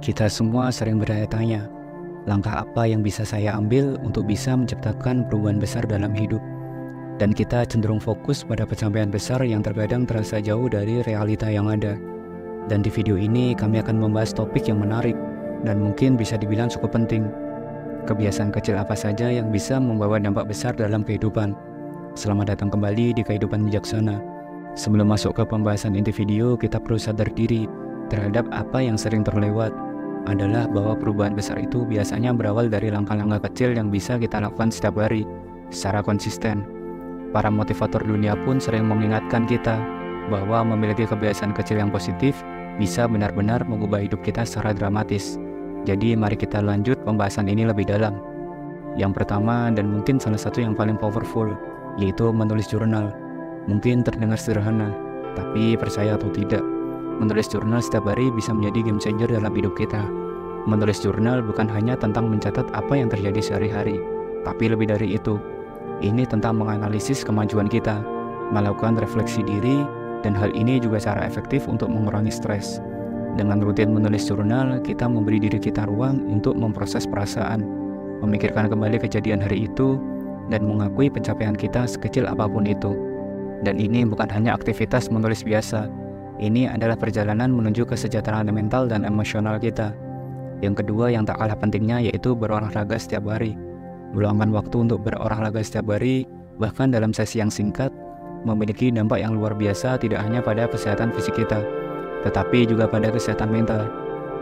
Kita semua sering bertanya-tanya, langkah apa yang bisa saya ambil untuk bisa menciptakan perubahan besar dalam hidup? Dan kita cenderung fokus pada pencapaian besar yang terkadang terasa jauh dari realita yang ada. Dan di video ini kami akan membahas topik yang menarik dan mungkin bisa dibilang cukup penting. Kebiasaan kecil apa saja yang bisa membawa dampak besar dalam kehidupan? Selamat datang kembali di Kehidupan Bijaksana. Sebelum masuk ke pembahasan inti video, kita perlu sadar diri terhadap apa yang sering terlewat adalah bahwa perubahan besar itu biasanya berawal dari langkah-langkah kecil yang bisa kita lakukan setiap hari secara konsisten. Para motivator dunia pun sering mengingatkan kita bahwa memiliki kebiasaan kecil yang positif bisa benar-benar mengubah hidup kita secara dramatis. Jadi mari kita lanjut pembahasan ini lebih dalam. Yang pertama dan mungkin salah satu yang paling powerful, yaitu menulis jurnal. Mungkin terdengar sederhana, tapi percaya atau tidak, menulis jurnal setiap hari bisa menjadi game changer dalam hidup kita. Menulis jurnal bukan hanya tentang mencatat apa yang terjadi sehari-hari, tapi lebih dari itu. Ini tentang menganalisis kemajuan kita, melakukan refleksi diri, dan hal ini juga cara efektif untuk mengurangi stres. Dengan rutin menulis jurnal, kita memberi diri kita ruang untuk memproses perasaan, memikirkan kembali kejadian hari itu, dan mengakui pencapaian kita sekecil apapun itu. Dan ini bukan hanya aktivitas menulis biasa, ini adalah perjalanan menuju kesejahteraan mental dan emosional kita. Yang kedua yang tak kalah pentingnya yaitu berolahraga setiap hari. Meluangkan waktu untuk berolahraga setiap hari, bahkan dalam sesi yang singkat, memiliki dampak yang luar biasa tidak hanya pada kesehatan fisik kita, tetapi juga pada kesehatan mental.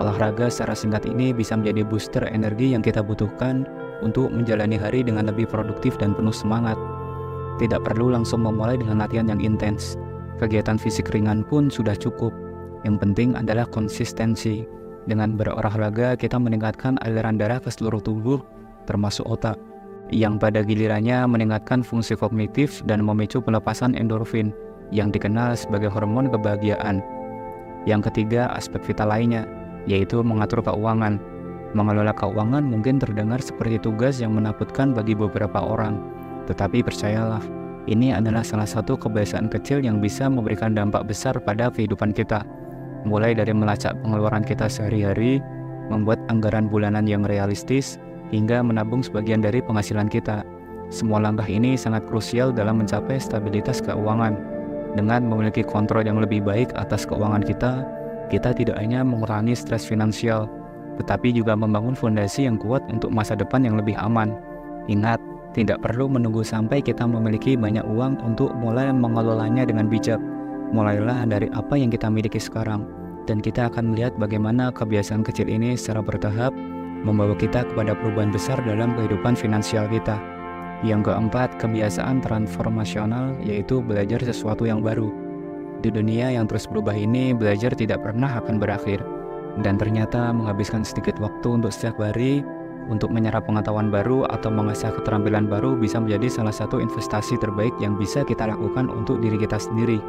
Olahraga secara singkat ini bisa menjadi booster energi yang kita butuhkan untuk menjalani hari dengan lebih produktif dan penuh semangat. Tidak perlu langsung memulai dengan latihan yang intens. Kegiatan fisik ringan pun sudah cukup. Yang penting adalah konsistensi. Dengan berolahraga, kita meningkatkan aliran darah ke seluruh tubuh, termasuk otak, yang pada gilirannya meningkatkan fungsi kognitif dan memicu pelepasan endorfin, yang dikenal sebagai hormon kebahagiaan. Yang ketiga, aspek vital lainnya, yaitu mengatur keuangan. Mengelola keuangan mungkin terdengar seperti tugas yang menakutkan bagi beberapa orang, tetapi percayalah, ini adalah salah satu kebiasaan kecil yang bisa memberikan dampak besar pada kehidupan kita. Mulai dari melacak pengeluaran kita sehari-hari, membuat anggaran bulanan yang realistis, hingga menabung sebagian dari penghasilan kita. Semua langkah ini sangat krusial dalam mencapai stabilitas keuangan. Dengan memiliki kontrol yang lebih baik atas keuangan kita tidak hanya mengurangi stres finansial, tetapi juga membangun fondasi yang kuat untuk masa depan yang lebih aman. Ingat, tidak perlu menunggu sampai kita memiliki banyak uang untuk mulai mengelolanya dengan bijak. Mulailah dari apa yang kita miliki sekarang, dan kita akan melihat bagaimana kebiasaan kecil ini secara bertahap membawa kita kepada perubahan besar dalam kehidupan finansial kita. Yang keempat, kebiasaan transformasional, yaitu belajar sesuatu yang baru. Di dunia yang terus berubah ini, belajar tidak pernah akan berakhir. Dan ternyata menghabiskan sedikit waktu untuk setiap hari untuk menyerap pengetahuan baru atau mengasah keterampilan baru bisa menjadi salah satu investasi terbaik yang bisa kita lakukan untuk diri kita sendiri.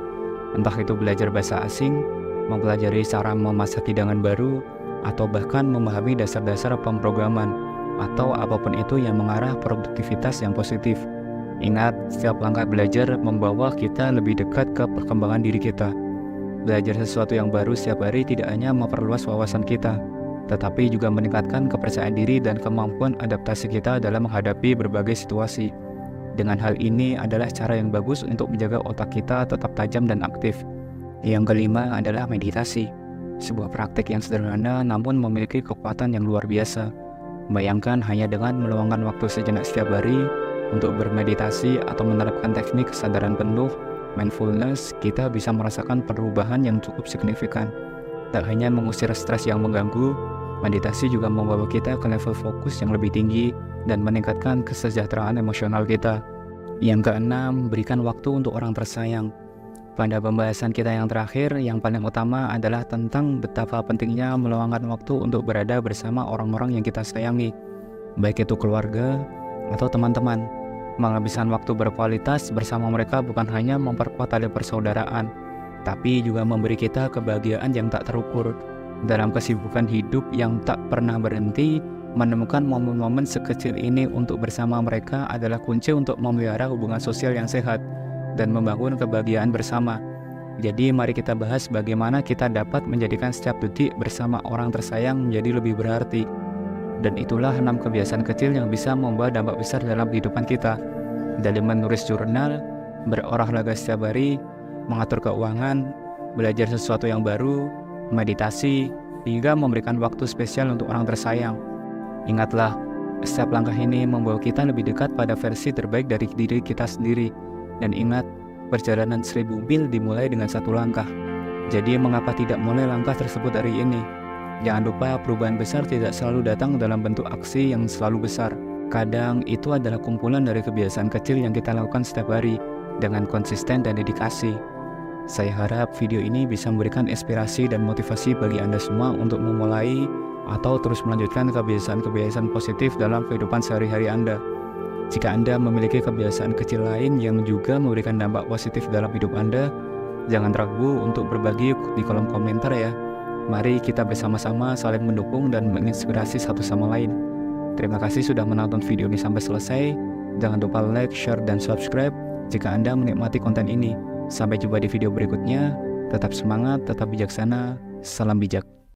Entah itu belajar bahasa asing, mempelajari cara memasak hidangan baru, atau bahkan memahami dasar-dasar pemrograman, atau apapun itu yang mengarah produktivitas yang positif. Ingat, setiap langkah belajar membawa kita lebih dekat ke perkembangan diri kita. Belajar sesuatu yang baru setiap hari tidak hanya memperluas wawasan kita, tetapi juga meningkatkan kepercayaan diri dan kemampuan adaptasi kita dalam menghadapi berbagai situasi. Dengan hal ini adalah cara yang bagus untuk menjaga otak kita tetap tajam dan aktif. Yang kelima adalah meditasi. Sebuah praktik yang sederhana namun memiliki kekuatan yang luar biasa. Bayangkan hanya dengan meluangkan waktu sejenak setiap hari untuk bermeditasi atau menerapkan teknik kesadaran penuh, mindfulness, kita bisa merasakan perubahan yang cukup signifikan. Tak hanya mengusir stres yang mengganggu, meditasi juga membawa kita ke level fokus yang lebih tinggi dan meningkatkan kesejahteraan emosional kita. Yang keenam, berikan waktu untuk orang tersayang. Pada pembahasan kita yang terakhir, yang paling utama adalah tentang betapa pentingnya meluangkan waktu untuk berada bersama orang-orang yang kita sayangi, baik itu keluarga atau teman-teman. Menghabiskan waktu berkualitas bersama mereka bukan hanya memperkuat tali persaudaraan, tapi juga memberi kita kebahagiaan yang tak terukur. Dalam kesibukan hidup yang tak pernah berhenti, menemukan momen-momen sekecil ini untuk bersama mereka adalah kunci untuk memelihara hubungan sosial yang sehat dan membangun kebahagiaan bersama. Jadi mari kita bahas bagaimana kita dapat menjadikan setiap detik bersama orang tersayang menjadi lebih berarti. Dan itulah 6 kebiasaan kecil yang bisa membawa dampak besar dalam kehidupan kita. Dari menulis jurnal, berolahraga setiap hari, mengatur keuangan, belajar sesuatu yang baru, meditasi, hingga memberikan waktu spesial untuk orang tersayang. Ingatlah, setiap langkah ini membawa kita lebih dekat pada versi terbaik dari diri kita sendiri. Dan ingat, perjalanan 1000 mil dimulai dengan 1 langkah. Jadi mengapa tidak mulai langkah tersebut hari ini? Jangan lupa perubahan besar tidak selalu datang dalam bentuk aksi yang selalu besar. Kadang itu adalah kumpulan dari kebiasaan kecil yang kita lakukan setiap hari dengan konsisten dan dedikasi. Saya harap video ini bisa memberikan inspirasi dan motivasi bagi Anda semua untuk memulai atau terus melanjutkan kebiasaan-kebiasaan positif dalam kehidupan sehari-hari Anda. Jika Anda memiliki kebiasaan kecil lain yang juga memberikan dampak positif dalam hidup Anda, jangan ragu untuk berbagi di kolom komentar ya. Mari kita bersama-sama saling mendukung dan menginspirasi satu sama lain. Terima kasih sudah menonton video ini sampai selesai. Jangan lupa like, share, dan subscribe jika Anda menikmati konten ini. Sampai jumpa di video berikutnya. Tetap semangat, tetap bijaksana. Salam bijak.